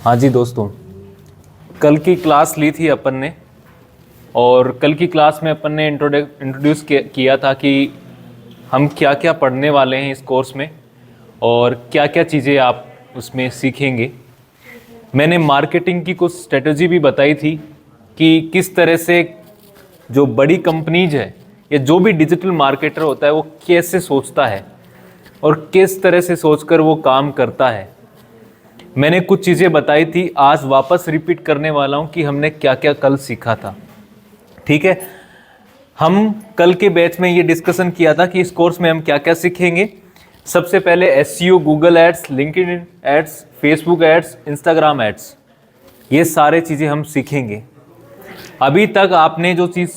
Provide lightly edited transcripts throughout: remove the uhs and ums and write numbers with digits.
हाँ जी दोस्तों, कल की क्लास ली थी अपन ने और कल की क्लास में अपन ने इंट्रोड्यूस किया था कि हम क्या क्या पढ़ने वाले हैं इस कोर्स में और क्या क्या चीज़ें आप उसमें सीखेंगे। मैंने मार्केटिंग की कुछ स्ट्रेटजी भी बताई थी कि किस तरह से जो बड़ी कंपनीज है या जो भी डिजिटल मार्केटर होता है वो कैसे सोचता है और किस तरह से सोचकर वो काम करता है। मैंने कुछ चीज़ें बताई थी, आज वापस रिपीट करने वाला हूँ कि हमने क्या क्या कल सीखा था। ठीक है, हम कल के बैच में ये डिस्कशन किया था कि इस कोर्स में हम क्या क्या सीखेंगे। सबसे पहले SEO, Google ads, LinkedIn ads, Facebook ads, Instagram ads, ये सारे चीज़ें हम सीखेंगे। अभी तक आपने जो चीज़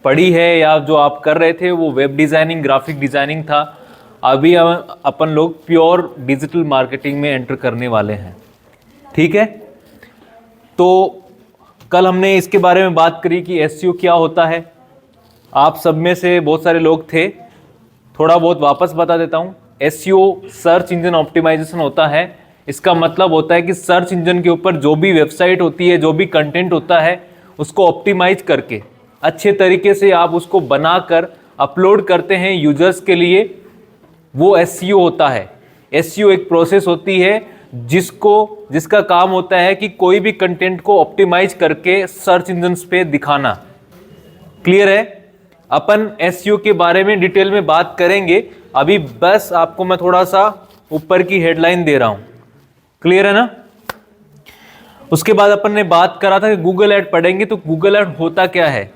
पढ़ी है या जो आप कर रहे थे वो वेब डिज़ाइनिंग, ग्राफिक डिज़ाइनिंग था। अभी अपन लोग प्योर डिजिटल मार्केटिंग में एंटर करने वाले हैं। ठीक है, तो कल हमने इसके बारे में बात करी कि एसईओ क्या होता है। आप सब में से बहुत सारे लोग थे, थोड़ा बहुत वापस बता देता हूँ। एसईओ सर्च इंजन ऑप्टिमाइजेशन होता है। इसका मतलब होता है कि सर्च इंजन के ऊपर जो भी वेबसाइट होती है, जो भी कंटेंट होता है, उसको ऑप्टिमाइज करके अच्छे तरीके से आप उसको बनाकर अपलोड करते हैं यूजर्स के लिए, वो एसईओ होता है। एसईओ एक प्रोसेस होती है जिसका काम होता है कि कोई भी कंटेंट को ऑप्टिमाइज करके सर्च इंजन्स पे दिखाना। क्लियर है? अपन एसईओ के बारे में डिटेल में बात करेंगे, अभी बस आपको मैं थोड़ा सा ऊपर की हेडलाइन दे रहा हूं। क्लियर है ना? उसके बाद अपन ने बात करा था कि गूगल ऐड पढ़ेंगे, तो गूगल ऐड होता क्या है।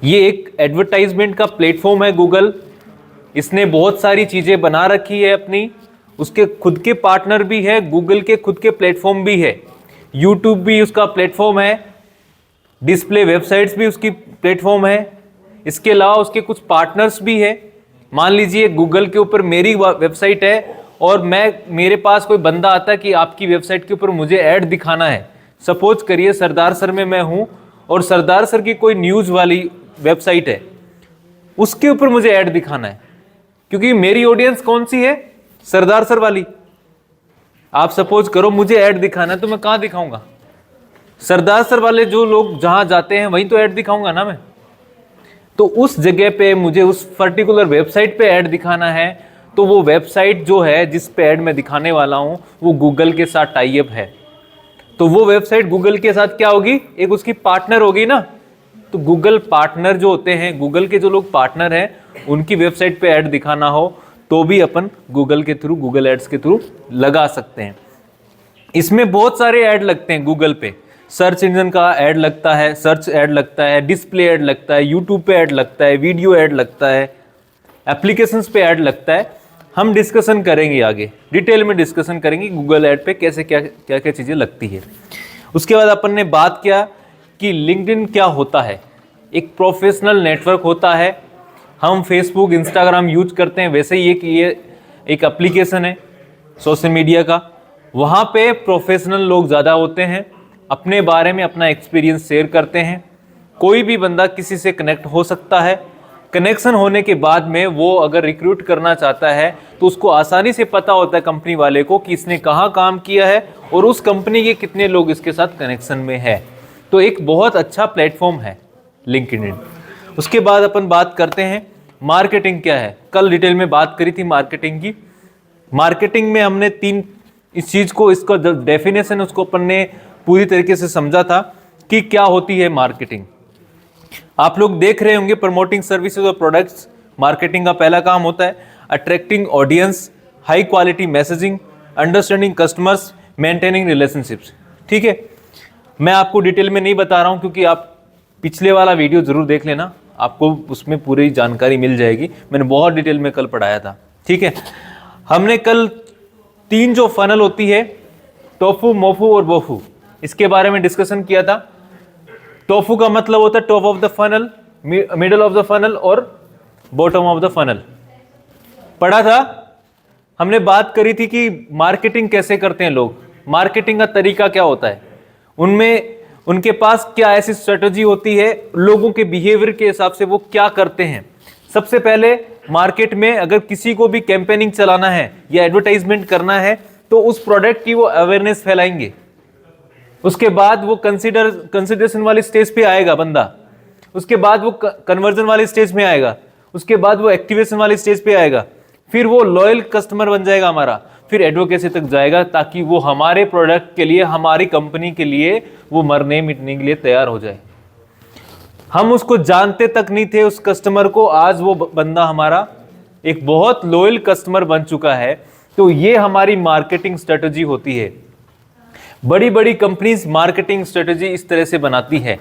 ये एक एडवर्टाइजमेंट का प्लेटफॉर्म है गूगल। इसने बहुत सारी चीजें बना रखी है अपनी, उसके खुद के पार्टनर भी है, गूगल के खुद के प्लेटफॉर्म भी है, यूट्यूब भी उसका प्लेटफॉर्म है, डिस्प्ले वेबसाइट्स भी उसकी प्लेटफॉर्म है। इसके अलावा उसके कुछ पार्टनर्स भी है। मान लीजिए गूगल के ऊपर मेरी वेबसाइट है और मेरे पास कोई बंदा आता है कि आपकी वेबसाइट के ऊपर मुझे ऐड दिखाना है। सपोज करिए सरदार सर में मैं हूं और सरदार सर की कोई न्यूज वाली वेबसाइट है, उसके ऊपर मुझे ऐड दिखाना है, क्योंकि मेरी ऑडियंस कौन सी है? सरदार सर वाली। आप सपोज करो मुझे ऐड दिखाना है, तो मैं कहां दिखाऊंगा? सरदार सर वाले जो लोग जहां जाते हैं वहीं तो ऐड दिखाऊंगा ना मैं। तो उस जगह पे मुझे उस पर्टिकुलर वेबसाइट पे ऐड दिखाना है, तो वो वेबसाइट जो है जिस पे ऐड मैं दिखाने वाला हूं वो गूगल के साथ टाई अप है। तो वो वेबसाइट गूगल के साथ क्या होगी? एक उसकी पार्टनर होगी ना। तो गूगल पार्टनर जो होते हैं, गूगल के जो लोग पार्टनर हैं, उनकी वेबसाइट पे ऐड दिखाना हो तो भी अपन गूगल के थ्रू, गूगल एड्स के थ्रू लगा सकते हैं। इसमें बहुत सारे ऐड लगते हैं गूगल पे। सर्च इंजन का ऐड लगता है, सर्च ऐड लगता है, डिस्प्ले ऐड लगता है, यूट्यूब पे ऐड लगता है, वीडियो ऐड लगता है, एप्लीकेशंस पे ऐड लगता है। हम डिस्कशन करेंगे आगे, डिटेल में डिस्कशन करेंगे गूगल ऐड पे कैसे क्या क्या क्या चीज़ें लगती है। उसके बाद अपन ने बात किया कि लिंक्डइन क्या होता है। एक प्रोफेशनल नेटवर्क होता है। हम फेसबुक, इंस्टाग्राम यूज करते हैं, वैसे ही ये एक एप्लीकेशन है सोशल मीडिया का। वहाँ पे प्रोफेशनल लोग ज़्यादा होते हैं, अपने बारे में अपना एक्सपीरियंस शेयर करते हैं। कोई भी बंदा किसी से कनेक्ट हो सकता है। कनेक्शन होने के बाद में वो अगर रिक्रूट करना चाहता है तो उसको आसानी से पता होता है कंपनी वाले को कि इसने कहाँ काम किया है और उस कंपनी के कितने लोग इसके साथ कनेक्शन में है। तो एक बहुत अच्छा प्लेटफॉर्म है लिंक्डइन। उसके बाद अपन बात करते हैं मार्केटिंग क्या है। कल डिटेल में बात करी थी मार्केटिंग की। मार्केटिंग में हमने इस चीज़ को, इसका डेफिनेशन उसको अपन ने पूरी तरीके से समझा था कि क्या होती है मार्केटिंग। आप लोग देख रहे होंगे प्रमोटिंग सर्विसेज और प्रोडक्ट्स। मार्केटिंग का पहला काम होता है attracting audience, high quality messaging, understanding customers, maintaining relationships. ठीक है, मैं आपको डिटेल में नहीं बता रहा हूं क्योंकि आप पिछले वाला वीडियो जरूर देख लेना, आपको उसमें पूरी जानकारी मिल जाएगी। मैंने बहुत डिटेल में कल पढ़ाया था। ठीक है, हमने कल 3 जो फनल होती है, टोफू, मोफू और बोफू, इसके बारे में डिस्कशन किया था। टोफू का मतलब होता है top of the funnel, middle of the funnel और बॉटम ऑफ द फनल। पढ़ा था हमने, बात करी थी कि मार्केटिंग कैसे करते हैं लोग, मार्केटिंग का तरीका क्या होता है, उनमें उनके पास क्या ऐसी स्ट्रेटजी होती है, लोगों के बिहेवियर के हिसाब से वो क्या करते हैं। सबसे पहले मार्केट में अगर किसी को भी कैंपेनिंग चलाना है या एडवर्टाइजमेंट करना है तो उस प्रोडक्ट की वो अवेयरनेस फैलाएंगे। उसके बाद वो कंसिडरेशन वाली स्टेज पे आएगा बंदा, उसके बाद वो कन्वर्जन वाली स्टेज में आएगा, उसके बाद वो एक्टिवेशन वाली स्टेज पे आएगा, फिर वो लॉयल कस्टमर बन जाएगा हमारा, फिर एडवोकेसी तक जाएगा, ताकि वो हमारे प्रोडक्ट के लिए, हमारी कंपनी के लिए वो मरने मिटने के लिए तैयार हो जाए। हम उसको जानते तक नहीं थे उस कस्टमर को, आज वो बंदा हमारा एक बहुत लॉयल कस्टमर बन चुका है। तो ये हमारी मार्केटिंग स्ट्रेटजी होती है। बड़ी बड़ी कंपनीज मार्केटिंग स्ट्रेटजी इस तरह से बनाती है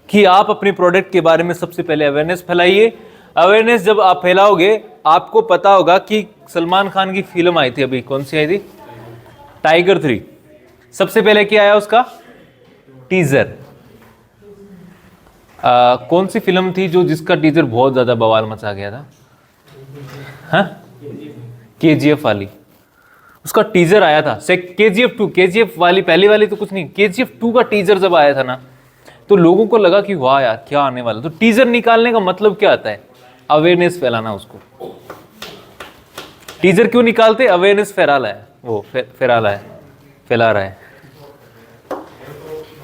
कि आप अपने प्रोडक्ट के बारे में सबसे पहले अवेयरनेस फैलाइए। अवेयरनेस जब आप फैलाओगे, आपको पता होगा कि सलमान खान की फिल्म आई थी, अभी कौन सी आई थी, टाइगर 3। सबसे पहले क्या आया उसका टीजर। कौन सी फिल्म थी जो जिसका टीजर बहुत ज्यादा बवाल मचा गया था? हाँ, KGF वाली, उसका टीजर आया था। KGF 2, KGF वाली पहली वाली तो कुछ नहीं, KGF 2 का टीजर जब आया था ना, तो लोगों को लगा कि वाह यार क्या आने वाला। तो टीजर निकालने का मतलब क्या आता है? अवेयरनेस फैलाना उसको। टीजर क्यों निकालते? अवेयरनेस फैला है वो, फैला रहा है।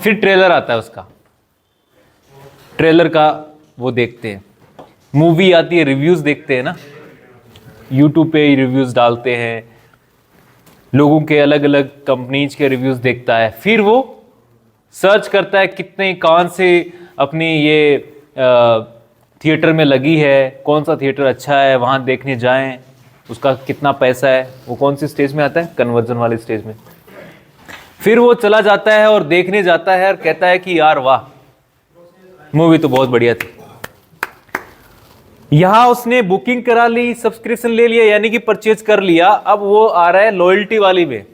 फिर ट्रेलर आता है उसका, ट्रेलर का वो देखते हैं। मूवी आती है, रिव्यूज देखते हैं ना, यूट्यूब पे रिव्यूज डालते हैं, लोगों के अलग अलग कंपनीज के रिव्यूज देखता है, फिर वो सर्च करता है कितने कौन से अपनी ये थिएटर में लगी है, कौन सा थिएटर अच्छा है, वहाँ देखने जाएं, उसका कितना पैसा है। वो कौन सी स्टेज में आता है? कन्वर्जन वाली स्टेज में। फिर वो चला जाता है और देखने जाता है और कहता है कि यार वाह, मूवी तो बहुत बढ़िया थी। यहां उसने बुकिंग करा ली, सब्सक्रिप्शन ले लिया, यानी कि परचेज कर लिया। अब वो आ रहा है लॉयल्टी वाली में,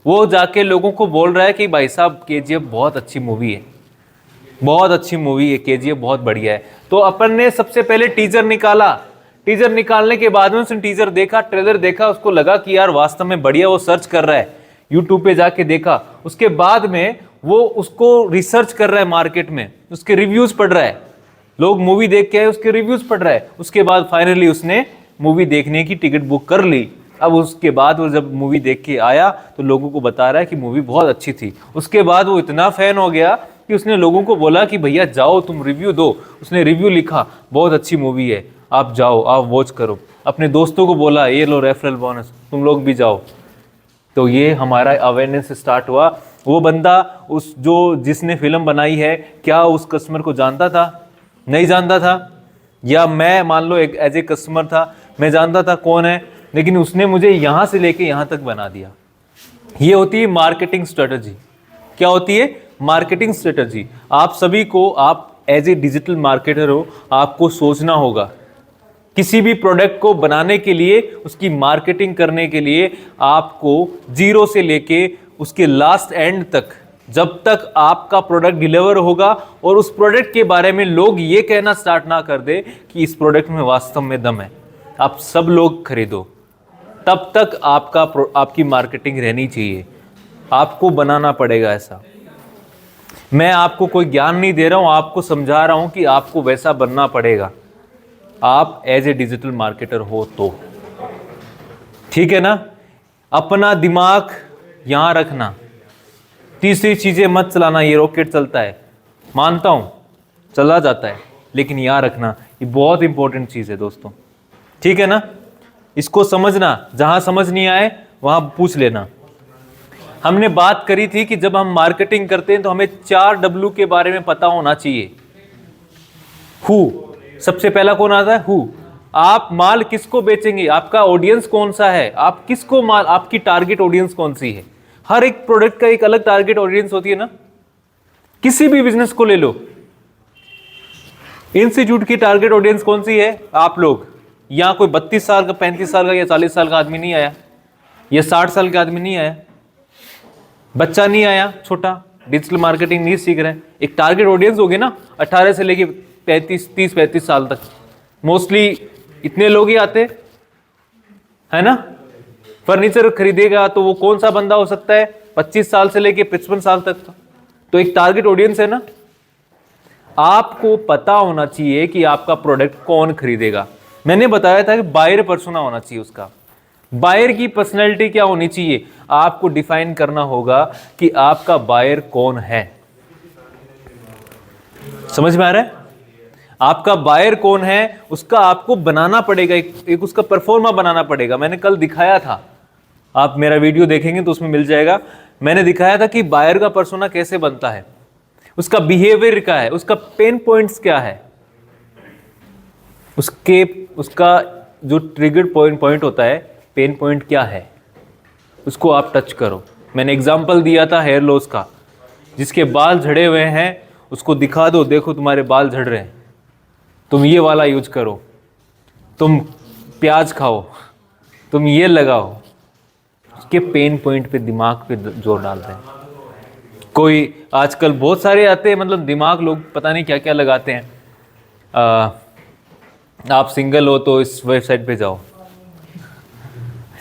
वो जाके लोगों को बोल रहा है कि भाई साहब KGF बहुत अच्छी मूवी है, बहुत अच्छी मूवी है, KGF बहुत बढ़िया है। तो अपन ने सबसे पहले टीजर निकाला। टीजर निकालने के बाद में उसने टीजर देखा, ट्रेलर देखा, उसको लगा कि यार वास्तव में बढ़िया, वो सर्च कर रहा है, यूट्यूब पे जाके देखा। उसके बाद में वो उसको रिसर्च कर रहा है, मार्केट में उसके रिव्यूज पढ़ रहा है, लोग मूवी देख के आए उसके रिव्यूज पढ़ रहा है। उसके बाद फाइनली उसने मूवी देखने की टिकट बुक कर ली। अब उसके बाद वो जब मूवी देख के आया तो लोगों को बता रहा है कि मूवी बहुत अच्छी थी। उसके बाद वो इतना फैन हो गया कि उसने लोगों को बोला कि भैया जाओ तुम रिव्यू दो। उसने रिव्यू लिखा, बहुत अच्छी मूवी है, आप जाओ, आप वॉच करो। अपने दोस्तों को बोला ये लो रेफरल बोनस, तुम लोग भी जाओ। तो ये हमारा अवेयरनेस स्टार्ट हुआ। वो बंदा जिसने फिल्म बनाई है, क्या उस कस्टमर को जानता था? नहीं जानता था। या मैं मान लो एक एज ए कस्टमर था, मैं जानता था कौन है, लेकिन उसने मुझे यहाँ से लेके यहाँ तक बना दिया। ये होती है मार्केटिंग स्ट्रेटजी। क्या होती है? Marketing strategy. आप सभी को, आप एज ए डिजिटल मार्केटर हो, आपको सोचना होगा किसी भी प्रोडक्ट को बनाने के लिए, उसकी मार्केटिंग करने के लिए आपको जीरो से लेके उसके लास्ट एंड तक, जब तक आपका प्रोडक्ट डिलीवर होगा और उस प्रोडक्ट के बारे में लोग ये कहना स्टार्ट ना कर दे कि इस प्रोडक्ट में वास्तव में दम है, आप सब लोग खरीदो, तब तक आपकी मार्केटिंग रहनी चाहिए। आपको बनाना पड़ेगा ऐसा। मैं आपको कोई ज्ञान नहीं दे रहा हूं, आपको समझा रहा हूं कि आपको वैसा बनना पड़ेगा। आप एज ए डिजिटल मार्केटर हो तो ठीक है ना। अपना दिमाग यहां रखना। तीसरी चीजें मत चलाना। ये रॉकेट चलता है, मानता हूं चला जाता है, लेकिन यहां रखना, ये बहुत इंपॉर्टेंट चीज है दोस्तों। ठीक है ना, इसको समझना। जहां समझ नहीं आए वहां पूछ लेना। हमने बात करी थी कि जब हम मार्केटिंग करते हैं तो हमें 4 W के बारे में पता होना चाहिए। हु, सबसे पहला कौन आता है? हु। आप माल किसको बेचेंगे, आपका ऑडियंस कौन सा है, आप किसको माल, आपकी टारगेट ऑडियंस कौन सी है। हर एक प्रोडक्ट का एक अलग टारगेट ऑडियंस होती है ना। किसी भी बिजनेस को ले लो, इंस्टीट्यूट की टारगेट ऑडियंस कौन सी है? आप लोग। यहां कोई 32 साल का, 35 साल का या 40 साल का आदमी नहीं आया, या 60 साल का आदमी नहीं आया, बच्चा नहीं आया छोटा, डिजिटल मार्केटिंग नहीं सीख रहे। एक टारगेट ऑडियंस होगी ना, 18 से लेके 30-35 साल तक। मोस्टली इतने लोग ही आते है ना। फर्नीचर खरीदेगा तो वो कौन सा बंदा हो सकता है? 25 साल से लेके 55 साल तक का। तो एक टारगेट ऑडियंस है ना। आपको पता होना चाहिए कि आपका प्रोडक्ट कौन खरीदेगा। मैंने बताया था कि बायर पर्सोना होना चाहिए उसका। बायर की पर्सनैलिटी क्या होनी चाहिए? आपको डिफाइन करना होगा कि आपका बायर कौन है। समझ में आ रहा है? आपका बायर कौन है उसका आपको बनाना पड़ेगा, एक उसका परफॉर्मा बनाना पड़ेगा। मैंने कल दिखाया था, आप मेरा वीडियो देखेंगे तो उसमें मिल जाएगा। मैंने दिखाया था कि बायर का पर्सोना कैसे बनता है, उसका बिहेवियर क्या है, उसका पेन पॉइंट्स क्या है, उसका जो ट्रिगर पॉइंट होता है, पेन पॉइंट क्या है, उसको आप टच करो। मैंने एग्जांपल दिया था हेयर लॉस का, जिसके बाल झड़े हुए हैं उसको दिखा दो, देखो तुम्हारे बाल झड़ रहे हैं, तुम ये वाला यूज करो, तुम प्याज खाओ, तुम ये लगाओ। उसके पेन पॉइंट पे, दिमाग पे जोर डाल रहे हैं। कोई आजकल बहुत सारे आते हैं, मतलब दिमाग लोग पता नहीं क्या क्या लगाते हैं। आप सिंगल हो तो इस वेबसाइट पे जाओ,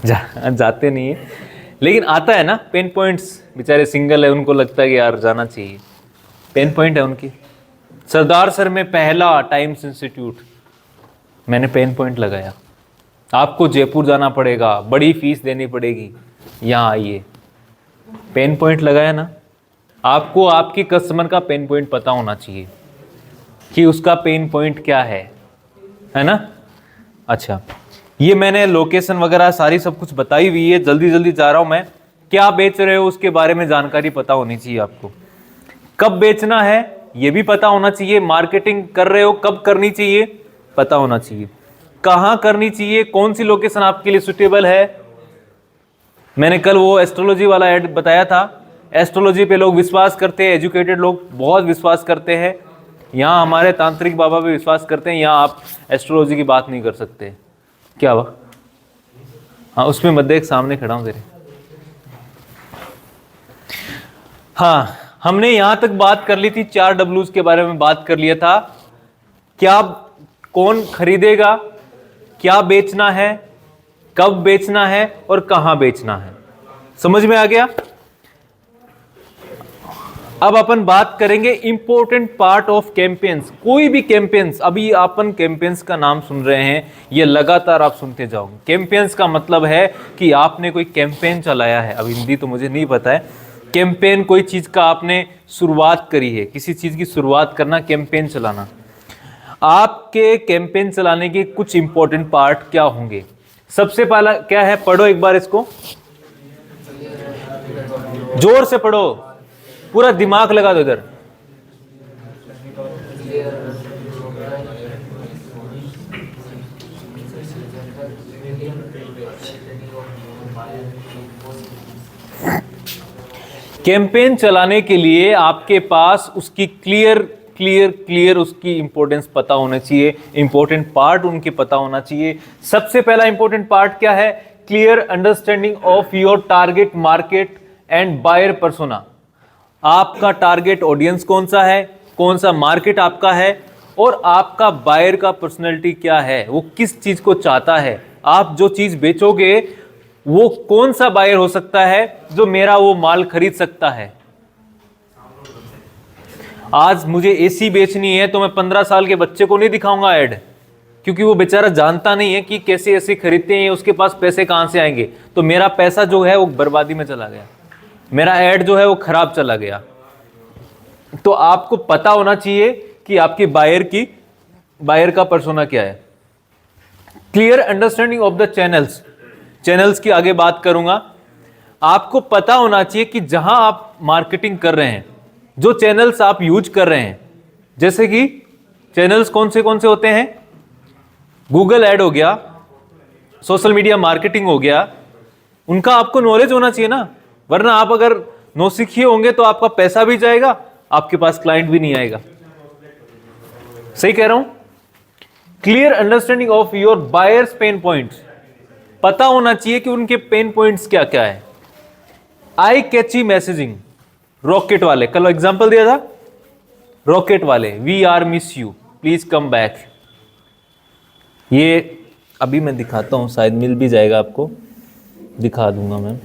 जाते नहीं है, लेकिन आता है ना पेन पॉइंट्स। बेचारे सिंगल है, उनको लगता है कि यार जाना चाहिए, पेन पॉइंट है उनकी। सरदार सर में पहला टाइम्स इंस्टीट्यूट मैंने पेन पॉइंट लगाया। आपको जयपुर जाना पड़ेगा, बड़ी फीस देनी पड़ेगी, यहाँ आइए, पेन पॉइंट लगाया ना। आपको आपकी कस्टमर का पेन पॉइंट पता होना चाहिए कि उसका पेन पॉइंट क्या है ना। अच्छा, ये मैंने लोकेशन वगैरह सारी सब कुछ बताई हुई है, जल्दी जल्दी जा रहा हूं मैं। क्या बेच रहे हो उसके बारे में जानकारी पता होनी चाहिए आपको। कब बेचना है ये भी पता होना चाहिए। मार्केटिंग कर रहे हो कब करनी चाहिए पता होना चाहिए। कहाँ करनी चाहिए, कौन सी लोकेशन आपके लिए सुटेबल है। मैंने कल वो एस्ट्रोलॉजी वाला ऐड बताया था। एस्ट्रोलॉजी पे लोग विश्वास करते हैं, एजुकेटेड लोग बहुत विश्वास करते हैं। यहाँ हमारे तांत्रिक बाबा भी विश्वास करते हैं, यहाँ आप एस्ट्रोलॉजी की बात नहीं कर सकते। क्या हुआ? हाँ, उसमें मत देख, सामने खड़ा हूं तेरे। हाँ, हमने यहां तक बात कर ली थी, 4 Ws के बारे में बात कर लिया था। क्या, कौन खरीदेगा, क्या बेचना है, कब बेचना है और कहां बेचना है। समझ में आ गया? अब अपन बात करेंगे इंपॉर्टेंट पार्ट ऑफ कैंपेन्स। कोई भी कैंपेन्स, अभी अपन कैंपेन्स का नाम सुन रहे हैं, ये लगातार आप सुनते जाओगे। कैंपेन्स का मतलब है कि आपने कोई कैंपेन चलाया है। अब हिंदी तो मुझे नहीं पता है। कैंपेन कोई चीज का आपने शुरुआत करी है, किसी चीज की शुरुआत करना, कैंपेन चलाना। आपके कैंपेन चलाने के कुछ इंपॉर्टेंट पार्ट क्या होंगे? सबसे पहला क्या है, पढ़ो एक बार इसको, जोर से पढ़ो, पूरा दिमाग लगा दो इधर। कैंपेन चलाने के लिए आपके पास उसकी क्लियर उसकी इंपॉर्टेंस पता होना चाहिए, इंपॉर्टेंट पार्ट उनके पता होना चाहिए। सबसे पहला इंपॉर्टेंट पार्ट क्या है? Clear understanding of your target market and buyer persona. आपका टारगेट ऑडियंस कौन सा है, कौन सा मार्केट आपका है, और आपका बायर का पर्सनैलिटी क्या है, वो किस चीज को चाहता है। आप जो चीज बेचोगे वो कौन सा बायर हो सकता है जो मेरा वो माल खरीद सकता है। आज मुझे एसी बेचनी है तो मैं 15 साल के बच्चे को नहीं दिखाऊंगा ऐड, क्योंकि वो बेचारा जानता नहीं है कि कैसे एसी खरीदते हैं, उसके पास पैसे कहां से आएंगे। तो मेरा पैसा जो है वो बर्बादी में चला गया, मेरा ऐड जो है वो खराब चला गया। तो आपको पता होना चाहिए कि आपकी बायर का पर्सोना क्या है। Clear understanding of the channels की आगे बात करूंगा। आपको पता होना चाहिए कि जहां आप मार्केटिंग कर रहे हैं, जो चैनल्स आप यूज कर रहे हैं, जैसे कि चैनल्स कौन से होते हैं, गूगल ऐड हो गया, सोशल मीडिया मार्केटिंग हो गया, उनका आपको नॉलेज होना चाहिए ना। वरना आप अगर नौसिखिए होंगे तो आपका पैसा भी जाएगा, आपके पास क्लाइंट भी नहीं आएगा। सही कह रहा हूं? Clear understanding of your buyers pen points, पता होना चाहिए कि उनके पेन पॉइंट्स क्या क्या है। आई कैची मैसेजिंग, रॉकेट वाले, कल एग्जांपल दिया था, रॉकेट वाले, we are miss you, please come back. ये अभी मैं दिखाता हूं, शायद मिल भी जाएगा आपको, दिखा दूंगा मैं।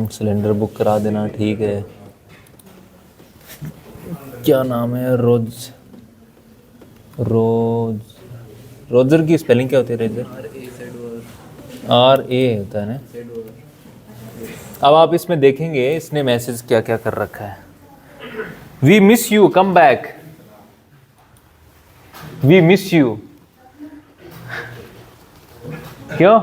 सिलेंडर बुक करा देना, ठीक है। क्या नाम है? रोज रोजर की स्पेलिंग क्या होती है? रेजर RA होता है ना। अब आप इसमें देखेंगे इसने मैसेज क्या क्या कर रखा है। We miss you, come back, we miss you. क्यों?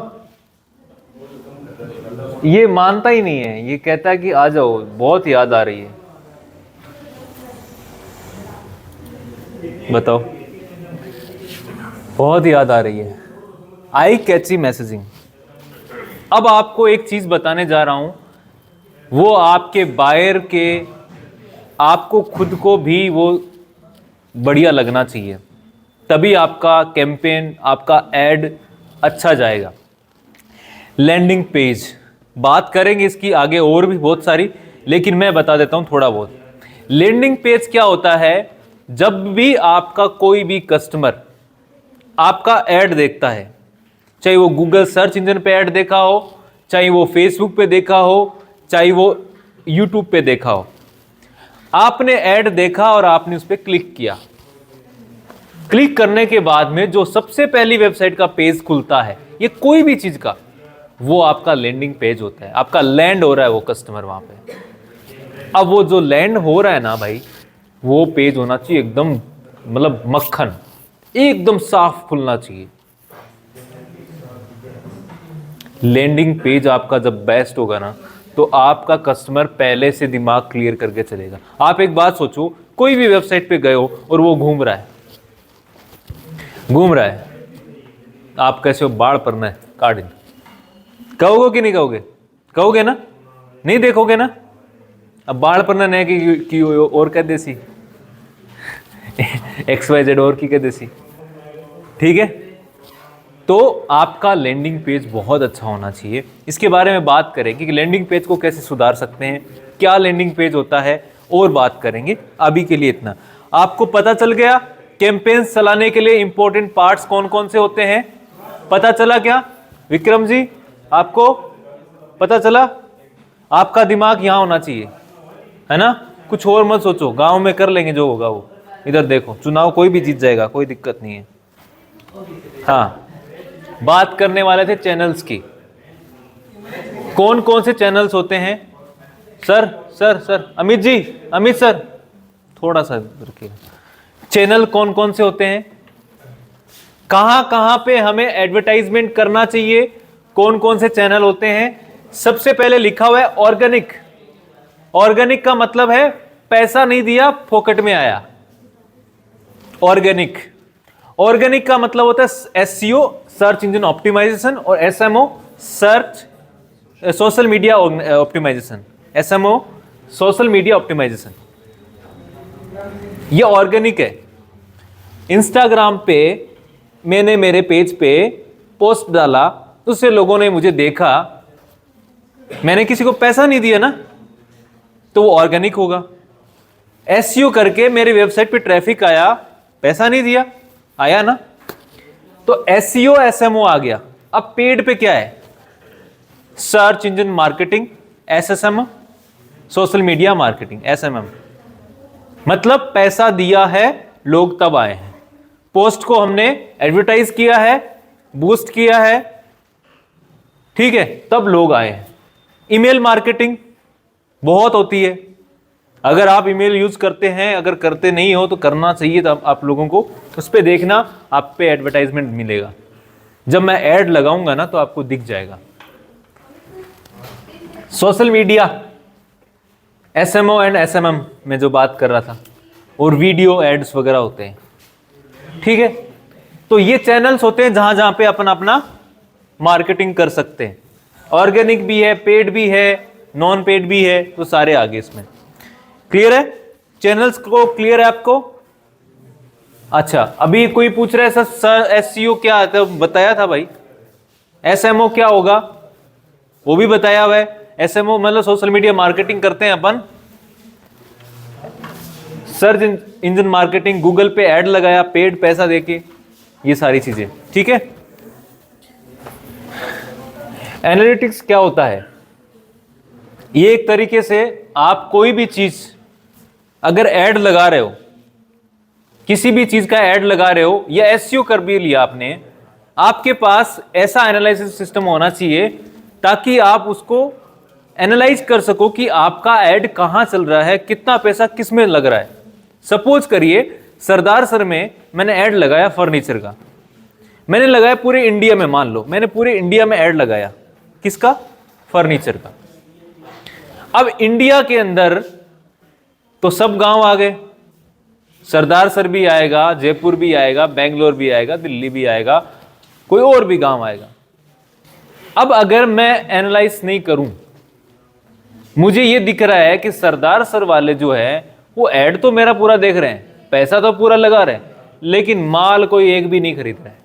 ये मानता ही नहीं है, ये कहता है कि आ जाओ, बहुत याद आ रही है। बताओ, बहुत याद आ रही है। आई कैची मैसेजिंग। अब आपको एक चीज बताने जा रहा हूं, वो आपके बायर के, आपको खुद को भी वो बढ़िया लगना चाहिए, तभी आपका कैंपेन, आपका एड अच्छा जाएगा। लैंडिंग पेज, बात करेंगे इसकी आगे और भी बहुत सारी, लेकिन मैं बता देता हूं थोड़ा बहुत। लैंडिंग पेज क्या होता है? जब भी आपका कोई भी कस्टमर आपका ऐड देखता है, चाहे वो गूगल सर्च इंजन पे ऐड देखा हो, चाहे वो फेसबुक पे देखा हो, चाहे वो यूट्यूब पे देखा हो, आपने ऐड देखा और आपने उस पर क्लिक किया। क्लिक करने के बाद में जो सबसे पहली वेबसाइट का पेज खुलता है, ये कोई भी चीज का, वो आपका लैंडिंग पेज होता है। आपका लैंड हो रहा है वो कस्टमर वहां पे। अब वो जो लैंड हो रहा है ना भाई, वो पेज होना चाहिए एकदम, मतलब मक्खन, एकदम साफ खुलना चाहिए। लैंडिंग पेज आपका जब बेस्ट होगा ना, तो आपका कस्टमर पहले से दिमाग क्लियर करके चलेगा। आप एक बात सोचो, कोई भी वेबसाइट पे गए हो और वो घूम रहा है, आप कैसे हो? बाढ़ पड़ना है, काट इन। कहोगे कि नहीं कहोगे? कहोगे ना? नहीं देखोगे ना? अब बाढ़ पड़ना नहीं कि और कह देसी XYZ और की कह देसी। ठीक है, तो आपका लैंडिंग पेज बहुत अच्छा होना चाहिए। इसके बारे में बात करेंगे कि लैंडिंग पेज को कैसे सुधार सकते हैं, क्या लैंडिंग पेज होता है, और बात करेंगे। अभी के लिए इतना। आपको पता चल गया कैंपेन्स चलाने के लिए इंपॉर्टेंट पार्ट्स कौन कौन से होते हैं? पता चला क्या विक्रम जी? आपको पता चला? आपका दिमाग यहां होना चाहिए, है ना? कुछ और मत सोचो, गांव में कर लेंगे जो होगा वो। इधर देखो, चुनाव कोई भी जीत जाएगा, कोई दिक्कत नहीं है। हाँ, बात करने वाले थे चैनल्स की। कौन कौन से चैनल्स होते हैं? सर अमित जी, अमित सर थोड़ा सा रुकिए। चैनल कौन कौन से होते हैं? कहां कहां पे हमें एडवर्टाइजमेंट करना चाहिए? कौन कौन से चैनल होते हैं? सबसे पहले लिखा हुआ है ऑर्गेनिक। ऑर्गेनिक का मतलब है पैसा नहीं दिया, फोकट में आया। ऑर्गेनिक। ऑर्गेनिक का मतलब होता है SEO, सर्च इंजन ऑप्टिमाइजेशन, और SMO, search social media optimisation. SMO, social media optimisation, ये ऑर्गेनिक है। इंस्टाग्राम पे मैंने मेरे पेज पे पोस्ट डाला, उससे लोगों ने मुझे देखा, मैंने किसी को पैसा नहीं दिया ना, तो वो ऑर्गेनिक होगा। SEO करके मेरी वेबसाइट पे ट्रैफिक आया, पैसा नहीं दिया, आया ना, तो SEO SMO आ गया। अब पेड पे क्या है? Search engine marketing, SSM, social media marketing, SMM। मतलब पैसा दिया है, लोग तब आए हैं। पोस्ट को हमने एडवर्टाइज किया है, बूस्ट किया है, ठीक है, तब लोग आए हैं। ईमेल मार्केटिंग बहुत होती है। अगर आप ईमेल यूज करते हैं, अगर करते नहीं हो तो करना चाहिए, तब आप लोगों को उस पर देखना, आप पे एडवर्टाइजमेंट मिलेगा। जब मैं ऐड लगाऊंगा ना तो आपको दिख जाएगा। Social media, SMO and SMM में जो बात कर रहा था, और वीडियो एड्स वगैरह होते हैं, ठीक है। तो ये चैनल्स होते हैं जहां जहां पे अपन अपना मार्केटिंग कर सकते हैं। ऑर्गेनिक भी है, पेड भी है, नॉन पेड भी है, तो सारे आगे इसमें। क्लियर है? चैनल्स को क्लियर है आपको? अच्छा, अभी कोई पूछ रहा है सर SEO क्या है? तो बताया था भाई। SMO क्या होगा वो भी बताया हुआ है। SMO मतलब सोशल मीडिया मार्केटिंग करते हैं अपन, सर्च इंजन मार्केटिंग, गूगल पे ऐड लगाया, पेड पैसा देके, ये सारी चीजें, ठीक है। एनालिटिक्स क्या होता है? ये एक तरीके से आप कोई भी चीज अगर ऐड लगा रहे हो किसी भी चीज का ऐड लगा रहे हो या एसईओ कर भी लिया आपने, आपके पास ऐसा एनालिसिस सिस्टम होना चाहिए ताकि आप उसको एनालाइज कर सको कि आपका ऐड कहां चल रहा है, कितना पैसा किस में लग रहा है। सपोज करिए सरदार सर में मैंने ऐड लगाया फर्नीचर का, मैंने लगाया पूरे इंडिया में, मान लो मैंने पूरे इंडिया में ऐड लगाया, किसका? फर्नीचर का। अब इंडिया के अंदर तो सब गांव आ गए, सरदार सर भी आएगा, जयपुर भी आएगा, बेंगलोर भी आएगा, दिल्ली भी आएगा, कोई और भी गांव आएगा। अब अगर मैं एनालाइज नहीं करूं, मुझे ये दिख रहा है कि सरदार सर वाले जो है वो ऐड तो मेरा पूरा देख रहे हैं, पैसा तो पूरा लगा रहे हैं, लेकिन माल कोई एक भी नहीं खरीद रहा है।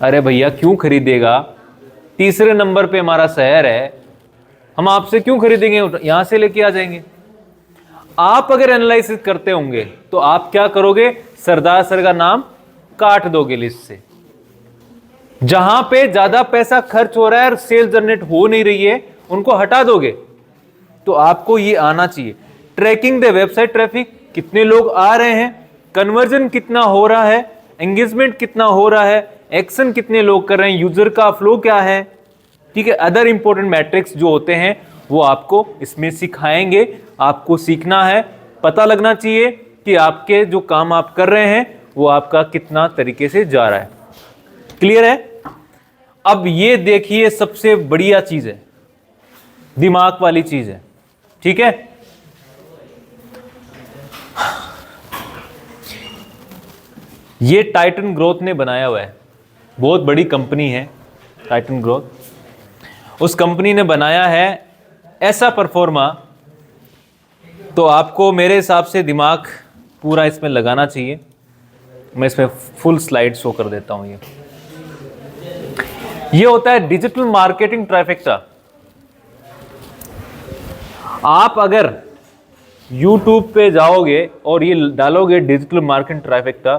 अरे भैया क्यों खरीदेगा? तीसरे नंबर पे हमारा शहर है, हम आपसे क्यों खरीदेंगे? यहां से लेके आ जाएंगे। आप अगर एनालिसिस करते होंगे तो आप क्या करोगे? सरदार सर का नाम काट दोगे लिस्ट से। जहां पे ज्यादा पैसा खर्च हो रहा है और सेल जनरेट हो नहीं रही है, उनको हटा दोगे। तो आपको ये आना चाहिए, ट्रैकिंग द वेबसाइट ट्रैफिक, कितने लोग आ रहे हैं, कन्वर्जन कितना हो रहा है, एंगेजमेंट कितना हो रहा है, एक्शन कितने लोग कर रहे हैं, यूजर का फ्लो क्या है, ठीक है। अदर इंपॉर्टेंट मैट्रिक्स जो होते हैं वो आपको इसमें सिखाएंगे। आपको सीखना है, पता लगना चाहिए कि आपके जो काम आप कर रहे हैं वो आपका कितना तरीके से जा रहा है। क्लियर है? अब ये देखिए सबसे बढ़िया चीज है, दिमाग वाली चीज है, ठीक है। ये टाइटन ग्रोथ ने बनाया हुआ है, बहुत बड़ी कंपनी है टाइटन ग्रोथ। उस कंपनी ने बनाया है ऐसा परफॉर्मा, तो आपको मेरे हिसाब से दिमाग पूरा इसमें लगाना चाहिए। मैं इसमें फुल स्लाइड शो कर देता हूं। ये होता है डिजिटल मार्केटिंग ट्राइफेक्टा। आप अगर YouTube पे जाओगे और ये डालोगे डिजिटल मार्केटिंग ट्राइफेक्टा,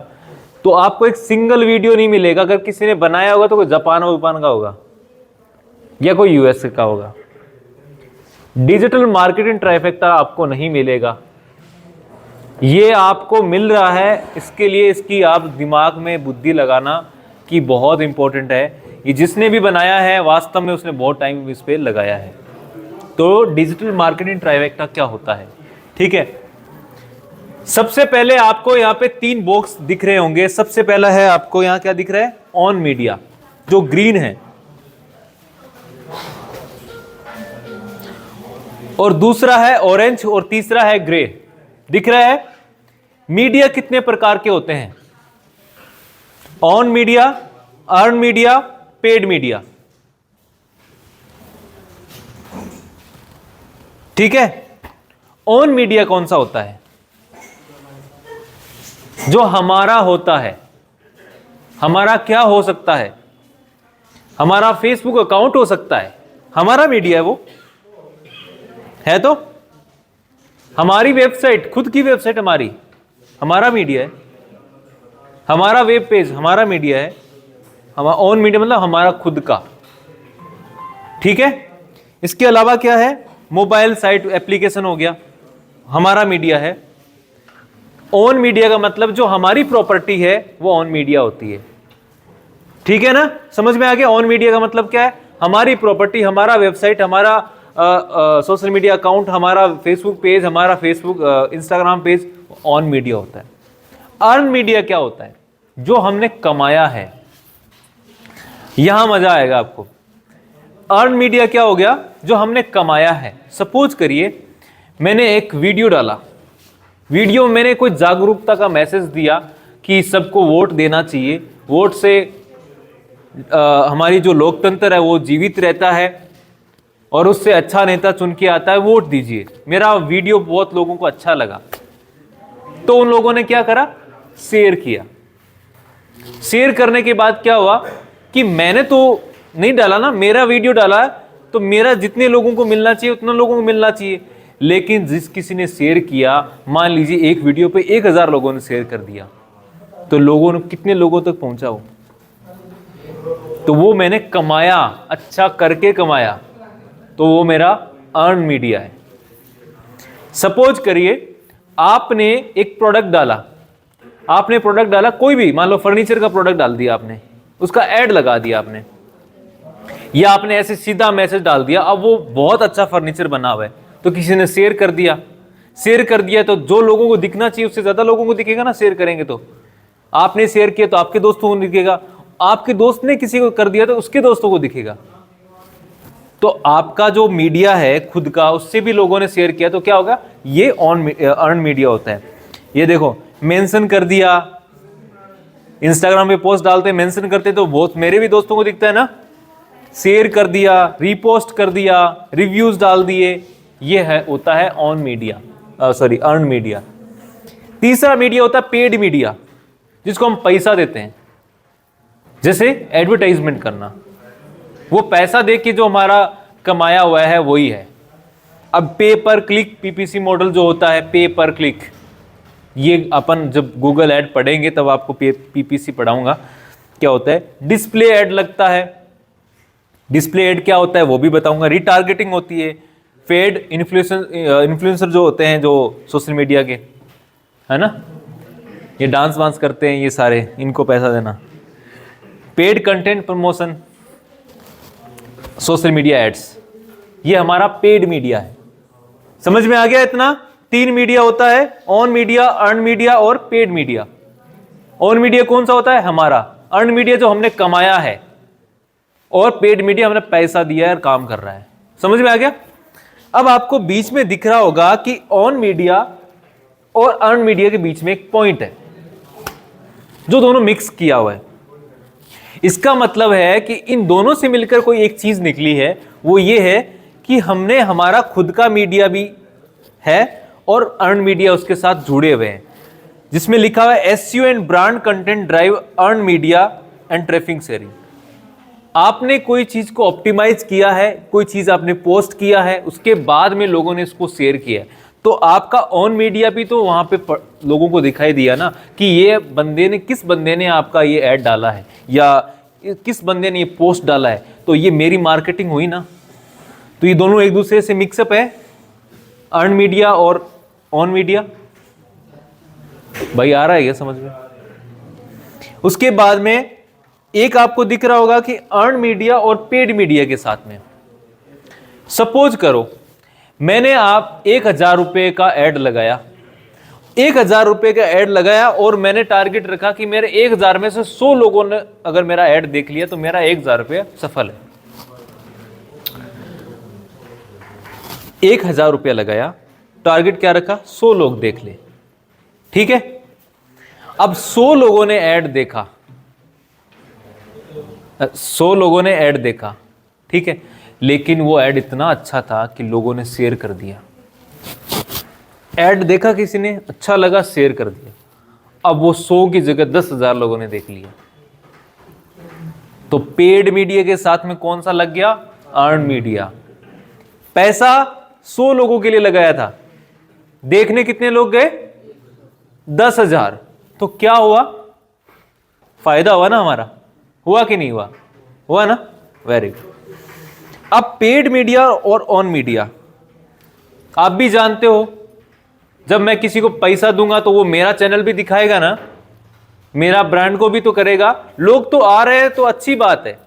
तो आपको एक सिंगल वीडियो नहीं मिलेगा। अगर किसी ने बनाया होगा तो कोई जापान का होगा या कोई यूएस का होगा। डिजिटल मार्केटिंग ट्राइफेक्टा आपको नहीं मिलेगा। ये आपको मिल रहा है, इसके लिए इसकी आप दिमाग में बुद्धि लगाना कि बहुत इंपॉर्टेंट है। ये जिसने भी बनाया है वास्तव में उसने बहुत टाइम इस पे लगाया है। तो डिजिटल मार्केटिंग ट्राइफेक्टा क्या होता है, ठीक है। सबसे पहले आपको यहाँ पे 3 बॉक्स दिख रहे होंगे। सबसे पहला है आपको यहाँ क्या दिख रहा है? ऑन मीडिया, जो ग्रीन है, और दूसरा है ऑरेंज, और तीसरा है ग्रे। दिख रहा है? मीडिया कितने प्रकार के होते हैं? On media, earn media, paid media, ठीक है। ऑन मीडिया कौन सा होता है? जो हमारा होता है। हमारा क्या हो सकता है? हमारा फेसबुक अकाउंट हो सकता है, हमारा मीडिया है वो, है तो। हमारी वेबसाइट, खुद की वेबसाइट हमारी, हमारा मीडिया है। हमारा वेब पेज हमारा मीडिया है। हमारा ऑन मीडिया मतलब हमारा खुद का, ठीक है। इसके अलावा क्या है? मोबाइल साइट एप्लीकेशन हो गया, हमारा मीडिया है। ऑन मीडिया का मतलब जो हमारी प्रॉपर्टी है वो ऑन मीडिया होती है, ठीक है ना। समझ में आ गया? ऑन मीडिया का मतलब क्या है? हमारी प्रॉपर्टी, हमारा वेबसाइट, हमारा सोशल मीडिया अकाउंट, हमारा फेसबुक पेज, हमारा Facebook Instagram page, on media होता है। अर्न मीडिया क्या होता है? जो हमने कमाया है। यहां मजा आएगा आपको। अर्न मीडिया क्या हो गया? जो हमने कमाया है। सपोज करिए मैंने एक वीडियो डाला, वीडियो में मैंने कोई जागरूकता का मैसेज दिया कि सबको वोट देना चाहिए, वोट से हमारी जो लोकतंत्र है वो जीवित रहता है और उससे अच्छा नेता चुन के आता है, वोट दीजिए। मेरा वीडियो बहुत लोगों को अच्छा लगा, तो उन लोगों ने क्या करा? शेयर किया। शेयर करने के बाद क्या हुआ कि मैंने तो नहीं डाला ना, मेरा वीडियो डाला, तो मेरा जितने लोगों को मिलना चाहिए उतना लोगों को मिलना चाहिए। लेकिन जिस किसी ने शेयर किया, मान लीजिए एक वीडियो पे 1000 लोगों ने शेयर कर दिया, तो लोगों ने कितने लोगों तक पहुंचा हो? तो वो मैंने कमाया, अच्छा करके कमाया, तो वो मेरा अर्न मीडिया है। सपोज करिए आपने एक प्रोडक्ट डाला, कोई भी, मान लो फर्नीचर का प्रोडक्ट डाल दिया आपने, उसका एड लगा दिया आपने, या आपने ऐसे सीधा मैसेज डाल दिया, अब वो बहुत अच्छा फर्नीचर बना हुआ है तो किसी ने शेयर कर दिया, तो जो लोगों को दिखना चाहिए उससे ज्यादा लोगों को दिखेगा ना, शेयर करेंगे तो। आपने शेयर किया तो आपके दोस्तों को दिखेगा, आपके दोस्त ने किसी को कर दिया तो उसके दोस्तों को दिखेगा। तो आपका जो मीडिया है खुद का, उससे भी लोगों ने शेयर किया तो क्या होगा, ये अर्न मीडिया होता है। ये देखो, मेंशन कर दिया, इंस्टाग्राम पे पोस्ट डालते मेंशन करते तो बहुत मेरे भी दोस्तों को दिखता है ना, शेयर कर दिया, रीपोस्ट कर दिया, रिव्यूज डाल दिए, ये है होता है ऑन मीडिया, अर्न मीडिया। तीसरा मीडिया होता है पेड मीडिया, जिसको हम पैसा देते हैं, जैसे एडवर्टाइजमेंट करना, वो पैसा दे के जो हमारा कमाया हुआ है वही है। अब पे पर क्लिक पीपीसी मॉडल जो होता है, पे पर क्लिक, ये अपन जब गूगल ऐड पढ़ेंगे तब आपको पीपीसी पढ़ाऊंगा क्या होता है। डिस्प्ले ऐड लगता है, डिस्प्ले ऐड क्या होता है वो भी बताऊंगा। रिटारगेटिंग होती है, फेड इन्फ्लुएंसर जो होते हैं, जो सोशल मीडिया के, है ना, ये डांस वांस करते हैं, ये सारे, इनको पैसा देना। Paid content promotion, social media ads, ये हमारा पेड मीडिया है। समझ में आ गया इतना? 3 मीडिया होता है, ऑन मीडिया, अर्न मीडिया और पेड मीडिया। ऑन मीडिया कौन सा होता है, हमारा। अर्न मीडिया जो हमने कमाया है, और पेड मीडिया हमने पैसा दिया है और काम कर रहा है। समझ में आ गया? अब आपको बीच में दिख रहा होगा कि ऑन मीडिया और अर्न मीडिया के बीच में एक पॉइंट है जो दोनों मिक्स किया हुआ है। इसका मतलब है कि इन दोनों से मिलकर कोई एक चीज निकली है, वो ये है कि हमने हमारा खुद का मीडिया भी है और अर्न मीडिया उसके साथ जुड़े हुए हैं, जिसमें लिखा हुआ है SEO and brand content drive earn media and traffic sharing. आपने कोई चीज को ऑप्टिमाइज किया है, कोई चीज आपने पोस्ट किया है, उसके बाद में लोगों ने इसको शेयर किया है, तो आपका ऑन मीडिया भी तो वहां पे लोगों को दिखाई दिया ना कि ये बंदे ने, किस बंदे ने आपका ये ऐड डाला है या किस बंदे ने ये पोस्ट डाला है, तो ये मेरी मार्केटिंग हुई ना। तो ये दोनों एक दूसरे से मिक्सअप है, अर्न मीडिया और ऑन मीडिया। भाई आ रहा है क्या समझ में? उसके बाद में एक आपको दिख रहा होगा कि अर्न मीडिया और पेड मीडिया के साथ में, सपोज करो मैंने आप 1000 रुपए का ऐड लगाया, 1000 रुपए का ऐड लगाया और मैंने टारगेट रखा कि मेरे 1000 में से 100 लोगों ने अगर मेरा ऐड देख लिया तो मेरा 1000 रुपया सफल है। 1000 रुपया लगाया, टारगेट क्या रखा, 100 लोग देख ले, ठीक है। अब 100 लोगों ने ऐड देखा, 100 लोगों ने ऐड देखा, ठीक है, लेकिन वो ऐड इतना अच्छा था कि लोगों ने शेयर कर दिया। ऐड देखा किसी ने, अच्छा लगा, शेयर कर दिया। अब वो 100 की जगह 10,000 लोगों ने देख लिया। तो पेड मीडिया के साथ में कौन सा लग गया, अर्न मीडिया। पैसा 100 लोगों के लिए लगाया था, देखने कितने लोग गए, 10,000। तो क्या हुआ, फायदा हुआ ना हमारा, हुआ कि नहीं हुआ, हुआ ना, वेरी गुड। अब पेड मीडिया और ऑन मीडिया, आप भी जानते हो जब मैं किसी को पैसा दूंगा तो वो मेरा चैनल भी दिखाएगा ना, मेरा ब्रांड को भी तो करेगा। लोग तो आ रहे हैं तो अच्छी बात है,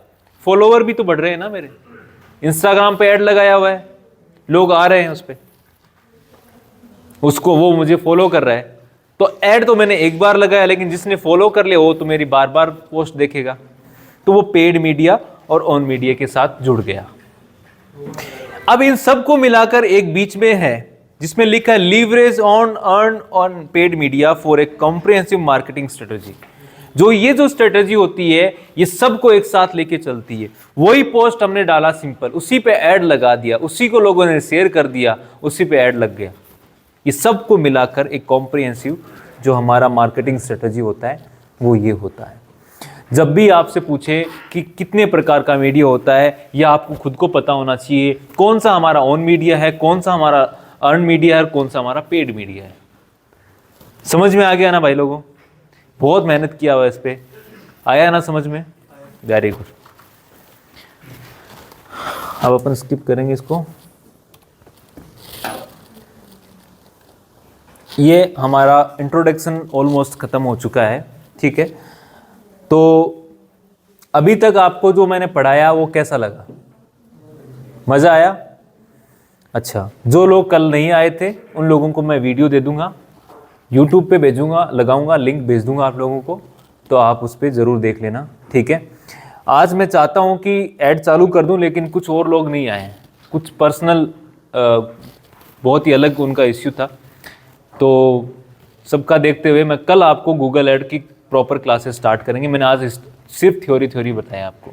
फॉलोवर भी तो बढ़ रहे हैं ना मेरे। इंस्टाग्राम पे ऐड लगाया हुआ है, लोग आ रहे हैं उस पे, उसको वो मुझे फॉलो कर रहा है, तो ऐड तो मैंने एक बार लगाया, लेकिन जिसने फॉलो कर लिया वो तो मेरी बार बार पोस्ट देखेगा। तो वो पेड मीडिया और ऑन मीडिया के साथ जुड़ गया। अब इन सबको मिलाकर एक बीच में है जिसमें लिखा है leverage on earn on paid media for a comprehensive marketing strategy. जो स्ट्रेटेजी होती है ये सबको एक साथ लेके चलती है। वही पोस्ट हमने डाला सिंपल, उसी पे ऐड लगा दिया, उसी को लोगों ने शेयर कर दिया, उसी पे ऐड लग गया। ये सबको मिलाकर एक कॉम्प्रिहेंसिव जो हमारा मार्केटिंग स्ट्रेटेजी होता है वो ये होता है। जब भी आपसे पूछे कि कितने प्रकार का मीडिया होता है, या आपको खुद को पता होना चाहिए कौन सा हमारा ऑन मीडिया है, कौन सा हमारा अर्न मीडिया है, कौन सा हमारा पेड मीडिया है। समझ में आ गया ना भाई लोगों? बहुत मेहनत किया हुआ इस पे, आया ना समझ में? Very good. अब अपन स्किप करेंगे इसको। ये हमारा इंट्रोडक्शन ऑलमोस्ट ख़त्म हो चुका है, ठीक है। तो अभी तक आपको जो मैंने पढ़ाया वो कैसा लगा? मज़ा आया? अच्छा, जो लोग कल नहीं आए थे उन लोगों को मैं वीडियो दे दूंगा, यूट्यूब पे भेजूंगा, लगाऊंगा, लिंक भेज दूंगा आप लोगों को, तो आप उस पर ज़रूर देख लेना, ठीक है। आज मैं चाहता हूं कि ऐड चालू कर दूं, लेकिन कुछ और लोग नहीं आए हैं, कुछ पर्सनल बहुत ही अलग उनका इश्यू था, तो सबका देखते हुए मैं कल आपको गूगल ऐड की प्रॉपर क्लासेस स्टार्ट करेंगे। मैंने आज सिर्फ थ्योरी बताया आपको।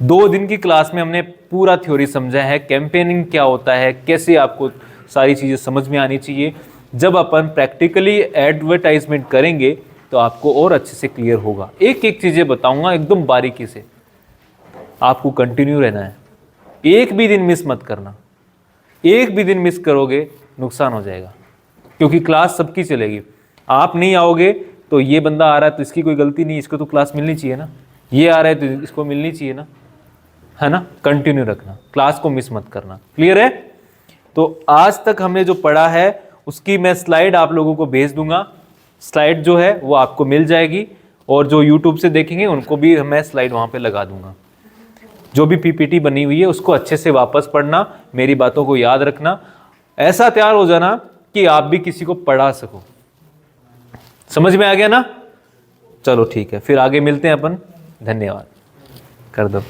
2 दिन की क्लास में हमने पूरा थ्योरी समझा है, कैंपेनिंग क्या होता है, कैसे आपको सारी चीज़ें समझ में आनी चाहिए। जब अपन प्रैक्टिकली एडवर्टाइजमेंट करेंगे तो आपको और अच्छे से क्लियर होगा। एक एक चीज़ें बताऊंगा एकदम बारीकी से, आपको कंटिन्यू रहना है, एक भी दिन मिस मत करना। एक भी दिन मिस करोगे नुकसान हो जाएगा, क्योंकि क्लास सबकी चलेगी। आप नहीं आओगे तो ये बंदा आ रहा है तो इसकी कोई गलती नहीं, इसको तो क्लास मिलनी चाहिए ना, ये आ रहा है तो इसको मिलनी चाहिए ना, है ना। कंटिन्यू रखना, क्लास को मिस मत करना। क्लियर है? तो आज तक हमने जो पढ़ा है उसकी मैं स्लाइड आप लोगों को भेज दूंगा। स्लाइड जो है वो आपको मिल जाएगी, और जो यूट्यूब से देखेंगे उनको भी मैं स्लाइड वहाँ पे लगा दूंगा। जो भी पीपीटी बनी हुई है उसको अच्छे से वापस पढ़ना, मेरी बातों को याद रखना, ऐसा तैयार हो जाना कि आप भी किसी को पढ़ा सको। समझ में आ गया ना? चलो ठीक है, फिर आगे मिलते हैं अपन। धन्यवाद। कर दो।